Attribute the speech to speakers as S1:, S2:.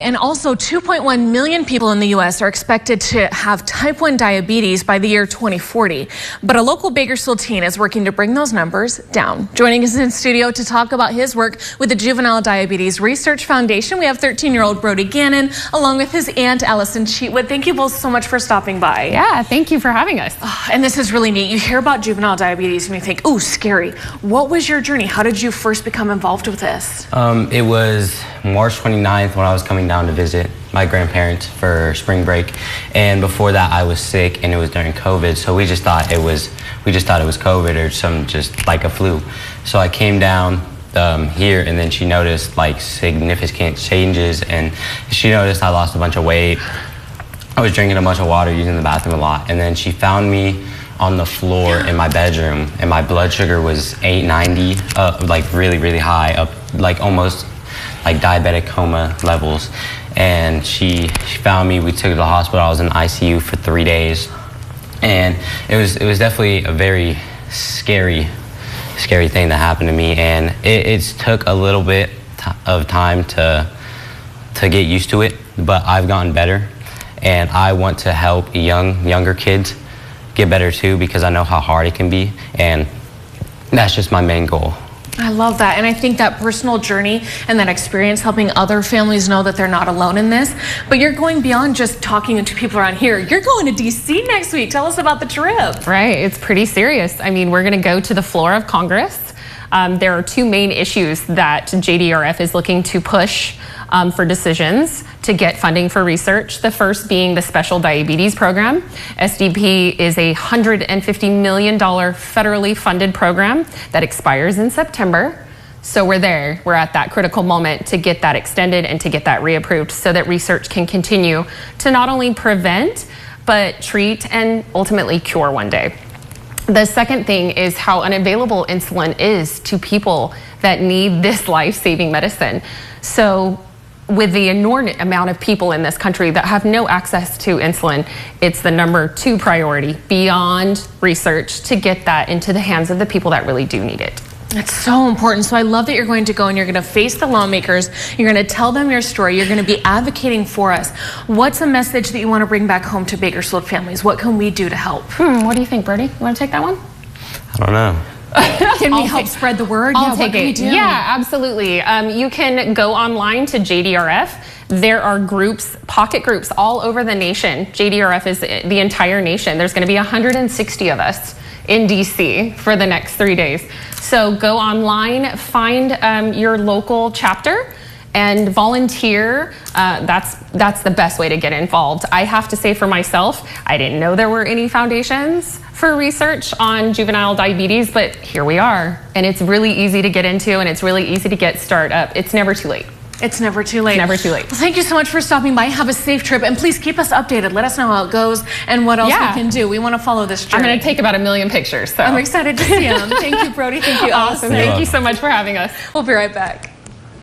S1: And also 2.1 million people in the U.S. are expected to have type 1 diabetes by the year 2040. But a local Bakersfield teen is working to bring those numbers down. Joining us in studio to talk about his work with the Juvenile Diabetes Research Foundation, we have 13-year-old Brody Gannon, along with his aunt, Allison Cheatwood. Thank you both so much for stopping by.
S2: Yeah, thank you for having us.
S1: And this is really neat. You hear about juvenile diabetes and you think, ooh, scary. What was your journey? How did you first become involved with this?
S3: It was March 29th when I was coming down to visit my grandparents for spring break, and before that I was sick and it was during COVID, so we just thought it was COVID or some just like a flu. So I came down here, and then she noticed like significant changes, and she noticed I lost a bunch of weight. I was drinking a bunch of water, using the bathroom a lot, and then she found me on the floor in my bedroom, and my blood sugar was 890, like really high, up like almost like diabetic coma levels. And she found me. We took her to the hospital. I was in ICU for 3 days, and it was definitely a very scary thing that happened to me, and it took a little bit of time to get used to it, but I've gotten better, and I want to help younger kids get better too, because I know how hard it can be, and that's just my main goal.
S1: I love that, and I think that personal journey and that experience helping other families know that they're not alone in this. But you're going beyond just talking to people around here. You're going to DC next week. Tell us about the trip.
S2: Right, it's pretty serious. I mean, we're going to go to the floor of Congress. There are two main issues that JDRF is looking to push for decisions to get funding for research. The first being the Special Diabetes Program. SDP is a $150 million federally funded program that expires in September. So we're there. We're at that critical moment to get that extended and to get that reapproved so that research can continue to not only prevent, but treat and ultimately cure one day. The second thing is how unavailable insulin is to people that need this life-saving medicine. So with the inordinate amount of people in this country that have no access to insulin, it's the #2 priority beyond research to get that into the hands of the people that really do need it.
S1: It's so important. So I love that you're going to go and you're going to face the lawmakers. You're going to tell them your story. You're going to be advocating for us. What's a message that you want to bring back home to Bakersfield families? What can we do to help?
S2: What do you think, Bertie? You want to take that one?
S3: I don't know.
S1: Can we help spread the word?
S2: I'll take it. Yeah, absolutely. You can go online to JDRF. There are groups, pocket groups all over the nation. JDRF is the entire nation. There's going to be 160 of us in DC for the next 3 days. So go online, find your local chapter and volunteer. That's the best way to get involved. I have to say for myself, I didn't know there were any foundations for research on juvenile diabetes, but here we are. And it's really easy to get into, and it's really easy to get started up. It's never too late.
S1: It's never too late.
S2: Never too late.
S1: Well, thank you so much for stopping by. Have a safe trip, and please keep us updated. Let us know how it goes and what else we can do. We want to follow this journey.
S2: I'm going to take about 1 million pictures. So
S1: I'm excited to see them. Thank you, Brody. Thank you, Allison.
S2: Thank you so much for having us.
S1: We'll be right back.